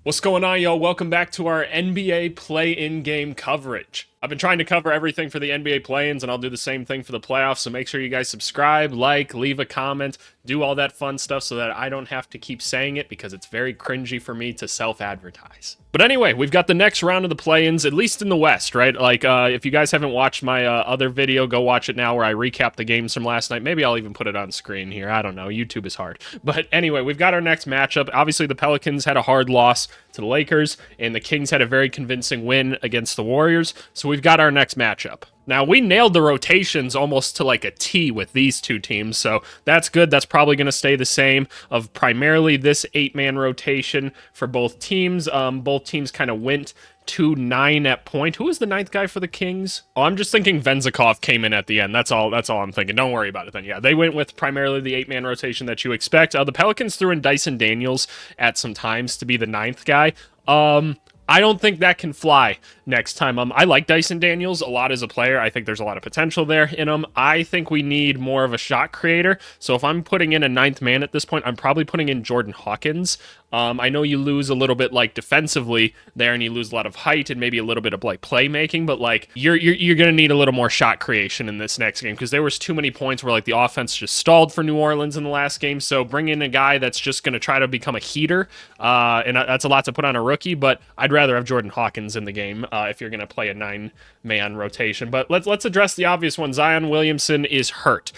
What's going on, y'all? Welcome back to our NBA play-in game coverage. I've been trying to cover everything for the NBA play-ins, and I'll do the same thing for the playoffs, so make sure you guys subscribe, like, leave a comment, do all that fun stuff so that I don't have to keep saying it because it's very cringy for me to self-advertise. But anyway, we've got the next round of the play-ins, at least in the West, right? Like, if you guys haven't watched my other video, go watch it now where I recap the games from last night. Maybe I'll even put it on screen here. I don't know. YouTube is hard. But anyway, we've got our next matchup. Obviously, the Pelicans had a hard loss to the Lakers, and the Kings had a very convincing win against the Warriors. So we've got our next matchup. Now, we nailed the rotations almost to like a T with these two teams, so that's good. That's probably going to stay the same of primarily this 8-man rotation for both teams. Both teams kind of went 2-9 at point. Who was the ninth guy for the Kings? Oh, I'm just thinking Venzikov came in at the end. That's all I'm thinking. Don't worry about it then. Yeah, they went with primarily the 8-man rotation that you expect. The Pelicans threw in Dyson Daniels at some times to be the ninth guy. I don't think that can fly next time. I like Dyson Daniels a lot as a player. I think there's a lot of potential there in him. I think we need more of a shot creator. So if I'm putting in a ninth man at this point, I'm probably putting in Jordan Hawkins. I know you lose a little bit like defensively there, and you lose a lot of height and maybe a little bit of like playmaking, but like you're gonna need a little more shot creation in this next game because there was too many points where like the offense just stalled for New Orleans in the last game. So bring in a guy that's just gonna try to become a heater, and that's a lot to put on a rookie. But I'd rather have Jordan Hawkins in the game if you're gonna play a 9-man rotation. But let's address the obvious one. Zion Williamson is hurt.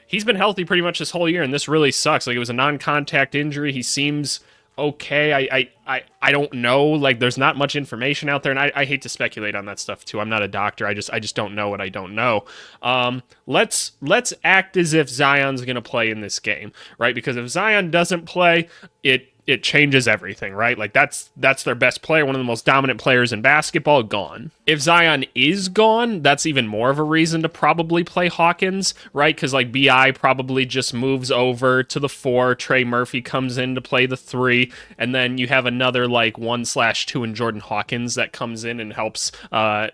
He's been healthy pretty much this whole year, and this really sucks. Like, it was a non-contact injury. He seems okay. I don't know. Like, there's not much information out there, and I hate to speculate on that stuff too. I'm not a doctor. I just don't know what I don't know. Let's act as if Zion's gonna play in this game, right? Because if Zion doesn't play, it changes everything, right? Like that's their best player, one of the most dominant players in basketball, gone. If Zion is gone, that's even more of a reason to probably play Hawkins, right? Because like BI probably just moves over to the 4, Trey Murphy comes in to play the 3, and then you have another like 1/2 in Jordan Hawkins that comes in and helps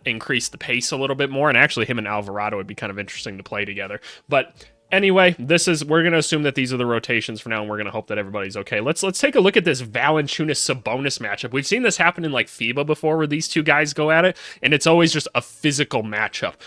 increase the pace a little bit more. And actually, him and Alvarado would be kind of interesting to play together. But anyway, we're going to assume that these are the rotations for now, and we're going to hope that everybody's okay. Let's take a look at this Valanciunas-Sabonis matchup. We've seen this happen in like FIBA before where these two guys go at it, and it's always just a physical matchup.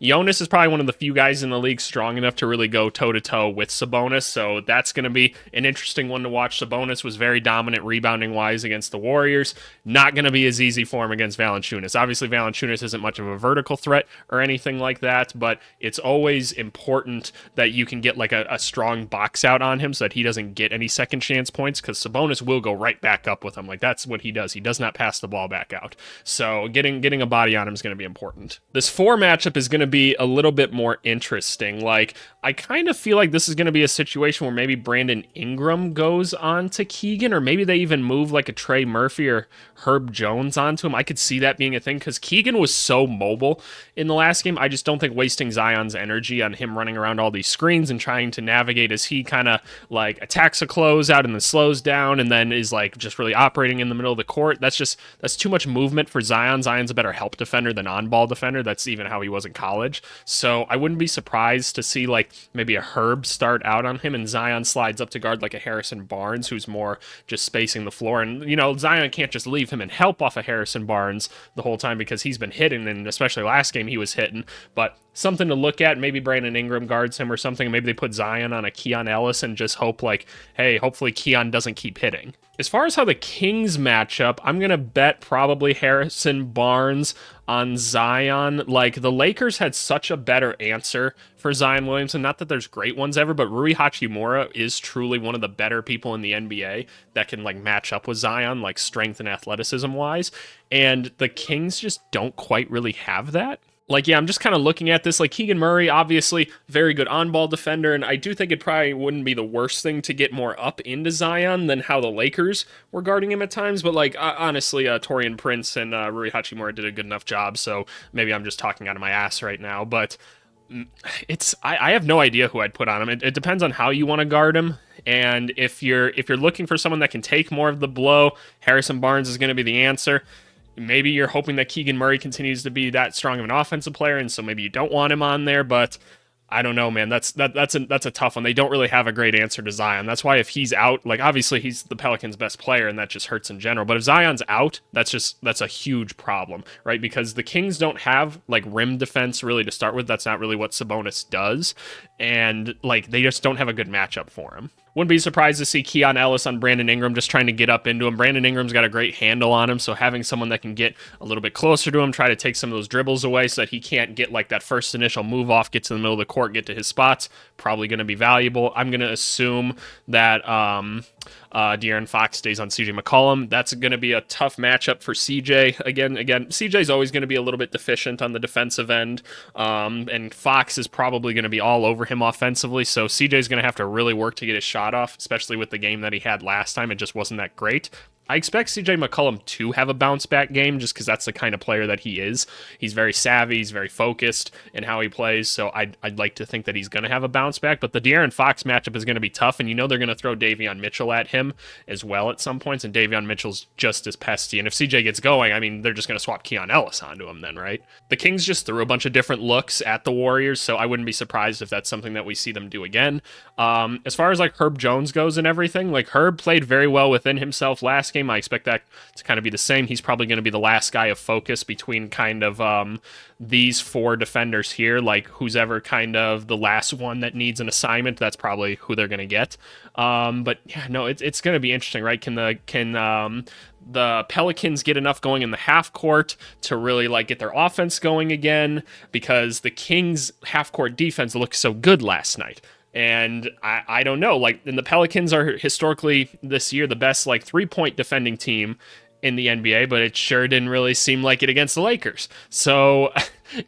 Jonas is probably one of the few guys in the league strong enough to really go toe-to-toe with Sabonis, so that's going to be an interesting one to watch. Sabonis was very dominant rebounding-wise against the Warriors. Not going to be as easy for him against Valanciunas. Obviously, Valanciunas isn't much of a vertical threat or anything like that, but it's always important that you can get like a strong box out on him so that he doesn't get any second chance points, because Sabonis will go right back up with him. Like, that's what he does. He does not pass the ball back out. So getting a body on him is going to be important. This 4 matchup is going to be a little bit more interesting. Like, I kind of feel like this is going to be a situation where maybe Brandon Ingram goes on to Keegan, or maybe they even move like a Trey Murphy or Herb Jones onto him. I could see that being a thing because Keegan was so mobile in the last game. I just don't think wasting Zion's energy on him running around all these screens and trying to navigate as he kind of like attacks a closeout and then slows down and then is like just really operating in the middle of the court. That's too much movement for Zion. Zion's a better help defender than on-ball defender. That's even how he was in college. So I wouldn't be surprised to see like maybe a Herb start out on him and Zion slides up to guard like a Harrison Barnes, who's more just spacing the floor. And, you know, Zion can't just leave him and help off of Harrison Barnes the whole time because he's been hitting, and especially last game he was hitting. But something to look at. Maybe Brandon Ingram guards him or something. Maybe they put Zion on a Keon Ellis and just hope like, hey, hopefully Keon doesn't keep hitting. As far as how the Kings match up, I'm going to bet probably Harrison Barnes on Zion. Like, the Lakers had such a better answer for Zion Williamson. Not that there's great ones ever, but Rui Hachimura is truly one of the better people in the NBA that can like match up with Zion, like strength and athleticism wise. And the Kings just don't quite really have that. Like, yeah, I'm just kind of looking at this. Like, Keegan Murray, obviously, very good on-ball defender, and I do think it probably wouldn't be the worst thing to get more up into Zion than how the Lakers were guarding him at times. But, like, honestly, Torian Prince and Rui Hachimura did a good enough job, so maybe I'm just talking out of my ass right now. But I have no idea who I'd put on him. It depends on how you want to guard him. And if you're looking for someone that can take more of the blow, Harrison Barnes is going to be the answer. Maybe you're hoping that Keegan Murray continues to be that strong of an offensive player, and so maybe you don't want him on there, but I don't know, man. That's a tough one. They don't really have a great answer to Zion. That's why if he's out, like obviously he's the Pelicans' best player, and that just hurts in general. But if Zion's out, that's a huge problem, right? Because the Kings don't have like rim defense really to start with. That's not really what Sabonis does, and like they just don't have a good matchup for him. Wouldn't be surprised to see Keon Ellis on Brandon Ingram just trying to get up into him. Brandon Ingram's got a great handle on him, so having someone that can get a little bit closer to him, try to take some of those dribbles away so that he can't get like that first initial move off, get to the middle of the court, get to his spots, probably going to be valuable. I'm going to assume that De'Aaron Fox stays on CJ McCollum. That's going to be a tough matchup for CJ. Again, CJ's always going to be a little bit deficient on the defensive end, and Fox is probably going to be all over him offensively, so CJ's going to have to really work to get his shot off, especially with the game that he had last time. It just wasn't that great. I expect CJ McCollum to have a bounce back game just because that's the kind of player that he is. He's very savvy, he's very focused in how he plays, so I'd like to think that he's going to have a bounce back, but the De'Aaron Fox matchup is going to be tough, and you know they're going to throw Davion Mitchell at him as well at some points, and Davion Mitchell's just as pesty, and if CJ gets going, I mean, they're just going to swap Keon Ellis onto him then, right? The Kings just threw a bunch of different looks at the Warriors, so I wouldn't be surprised if that's something that we see them do again. As far as like Herb Jones goes and everything, like Herb played very well within himself last game. I expect that to kind of be the same. He's probably going to be the last guy of focus between kind of these four defenders here. Like who's ever kind of the last one that needs an assignment, that's probably who they're going to get. But yeah, no, it's going to be interesting, right? Can the Pelicans get enough going in the half court to really like get their offense going again? Because the Kings half court defense looked so good last night. And I don't know, like, and the Pelicans are historically this year the best, like, 3-point defending team in the NBA, but it sure didn't really seem like it against the Lakers. So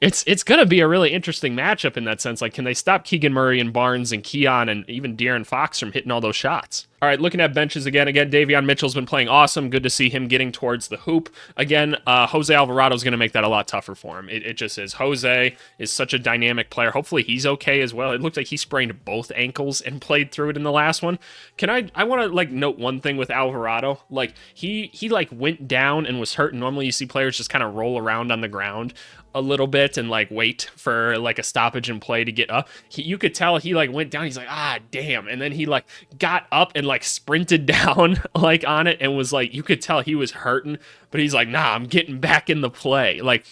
it's going to be a really interesting matchup in that sense. Like, can they stop Keegan Murray and Barnes and Keon and even De'Aaron Fox from hitting all those shots? All right, looking at benches again, Davion Mitchell's been playing awesome. Good to see him getting towards the hoop. Again, Jose Alvarado's going to make that a lot tougher for him. It just is. Jose is such a dynamic player. Hopefully he's okay as well. It looked like he sprained both ankles and played through it in the last one. I want to like note one thing with Alvarado. Like he like went down and was hurt. Normally you see players just kind of roll around on the ground a little bit and like wait for like a stoppage in play to get up. You could tell he like went down. He's like, ah, damn. And then he like got up and like sprinted down like on it and was like, you could tell he was hurting, but he's like, nah, I'm getting back in the play. Like,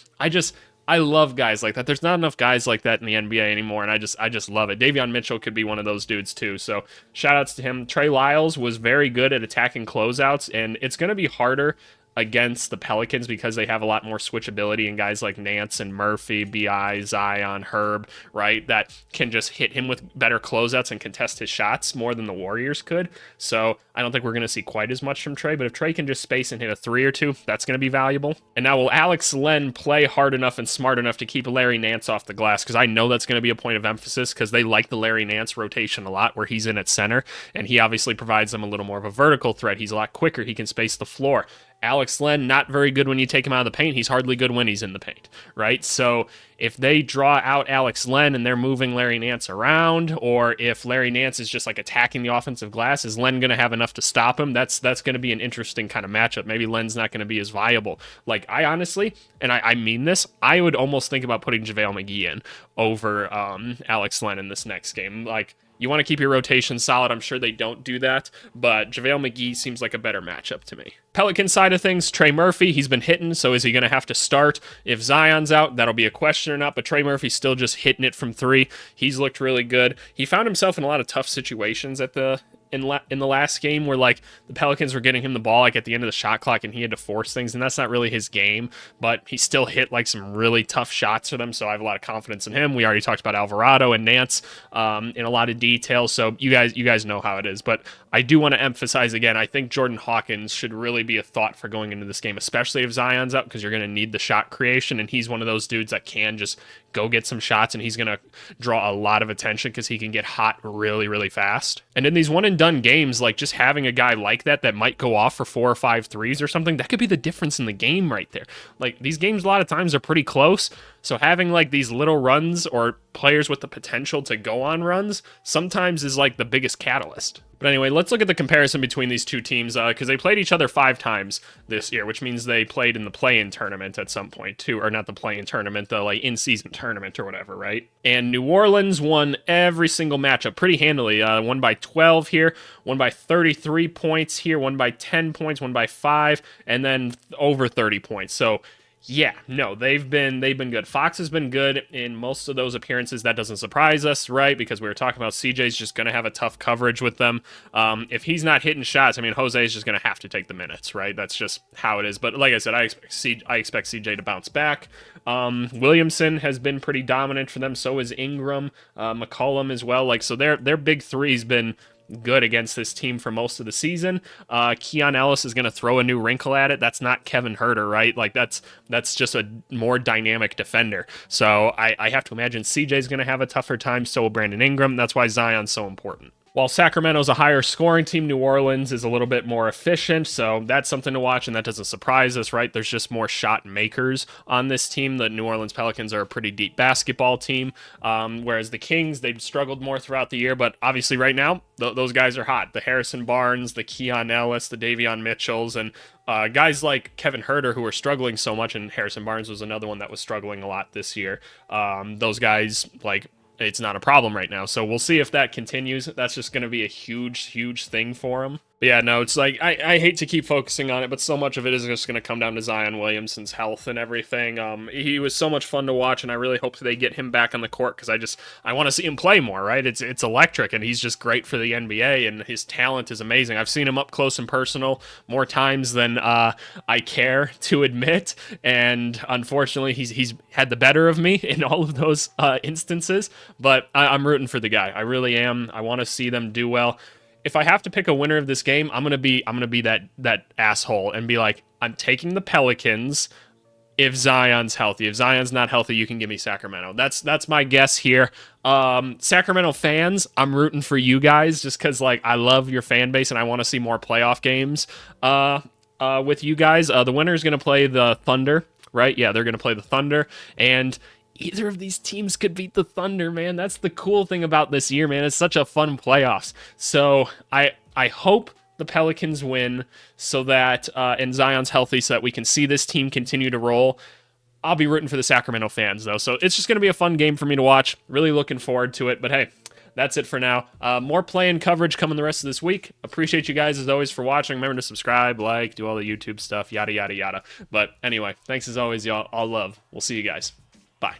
I love guys like that. There's not enough guys like that in the NBA anymore, and I just love it. Davion Mitchell could be one of those dudes too, so shout outs to him. Trey Lyles was very good at attacking closeouts, and it's going to be harder against the Pelicans because they have a lot more switchability and guys like Nance and Murphy, B.I., Zion, Herb, right, that can just hit him with better closeouts and contest his shots more than the Warriors could. So I don't think we're going to see quite as much from Trey, but if Trey can just space and hit a three or two, that's going to be valuable. And now will Alex Len play hard enough and smart enough to keep Larry Nance off the glass? Because I know that's going to be a point of emphasis because they like the Larry Nance rotation a lot where he's in at center, and he obviously provides them a little more of a vertical threat. He's a lot quicker. He can space the floor. Alex Len, not very good when you take him out of the paint. He's hardly good when he's in the paint, right? So if they draw out Alex Len and they're moving Larry Nance around, or if Larry Nance is just like attacking the offensive glass, is Len going to have enough to stop him? That's going to be an interesting kind of matchup. Maybe Len's not going to be as viable. Like, I honestly, and I mean this, I would almost think about putting JaVale McGee in over Alex Len in this next game. Like, you want to keep your rotation solid. I'm sure they don't do that, but JaVale McGee seems like a better matchup to me. Pelican side of things, Trey Murphy, he's been hitting, so is he going to have to start? If Zion's out, that'll be a question or not, but Trey Murphy's still just hitting it from three. He's looked really good. He found himself in a lot of tough situations in the last game where like the Pelicans were getting him the ball like at the end of the shot clock and he had to force things, and that's not really his game, but he still hit like some really tough shots for them, so I have a lot of confidence in him. We already talked about Alvarado and Nance in a lot of detail, so you guys know how it is, but I do want to emphasize again, I think Jordan Hawkins should really be a thought for going into this game, especially if Zion's out, because you're going to need the shot creation, and he's one of those dudes that can just go get some shots, and he's going to draw a lot of attention because he can get hot really, really fast. And in these one-and-done games, like just having a guy like that might go off for 4 or 5 threes or something, that could be the difference in the game right there. Like, these games a lot of times are pretty close, so having like these little runs or players with the potential to go on runs sometimes is like the biggest catalyst. But anyway, let's look at the comparison between these two teams because they played each other 5 times this year, which means they played in the play-in tournament at some point too, or not the play-in tournament, the like in-season tournament or whatever, right? And New Orleans won every single matchup pretty handily. Won by 12 here, won by 33 points here, won by 10 points, won by 5, and then over 30 points. So yeah, no, they've been good. Fox has been good in most of those appearances. That doesn't surprise us, right? Because we were talking about CJ's just going to have a tough coverage with them. If he's not hitting shots, I mean, Jose is just going to have to take the minutes, right? That's just how it is. But like I said, I expect CJ to bounce back. Williamson has been pretty dominant for them. So is Ingram, McCollum as well. Like, so their big three's been good against this team for most of the season. Keon Ellis is going to throw a new wrinkle at it. That's not Kevin Huerter, right? Like that's just a more dynamic defender. So I have to imagine CJ's going to have a tougher time. So will Brandon Ingram. That's why Zion's so important. While Sacramento's a higher scoring team, New Orleans is a little bit more efficient, so that's something to watch, and that doesn't surprise us, right? There's just more shot makers on this team. The New Orleans Pelicans are a pretty deep basketball team, whereas the Kings, they've struggled more throughout the year, but obviously right now, those guys are hot. The Harrison Barnes, the Keon Ellis, the Davion Mitchells, and guys like Kevin Huerter, who are struggling so much, and Harrison Barnes was another one that was struggling a lot this year. Those guys, like, it's not a problem right now. So we'll see if that continues. That's just going to be a huge thing for him. But yeah, no, it's like, I hate to keep focusing on it, but so much of it is just going to come down to Zion Williamson's health and everything. He was so much fun to watch, and I really hope they get him back on the court because I want to see him play more, right? It's electric, and he's just great for the NBA, and his talent is amazing. I've seen him up close and personal more times than I care to admit, and unfortunately, he's had the better of me in all of those instances, but I'm rooting for the guy. I really am. I want to see them do well. If I have to pick a winner of this game, I'm gonna be that asshole and be like, I'm taking the Pelicans if Zion's healthy. If Zion's not healthy, you can give me Sacramento. That's my guess here. Sacramento fans, I'm rooting for you guys just because like I love your fan base and I want to see more playoff games with you guys. The winner is gonna play the Thunder, right? Yeah, they're gonna play the Thunder, and either of these teams could beat the Thunder, man. That's the cool thing about this year, man. It's such a fun playoffs. So I hope the Pelicans win so that and Zion's healthy so that we can see this team continue to roll. I'll be rooting for the Sacramento fans, though. So it's just going to be a fun game for me to watch. Really looking forward to it. But hey, that's it for now. More play-in coverage coming the rest of this week. Appreciate you guys, as always, for watching. Remember to subscribe, like, do all the YouTube stuff, yada, yada, yada. But anyway, thanks as always, y'all. All love. We'll see you guys. Bye.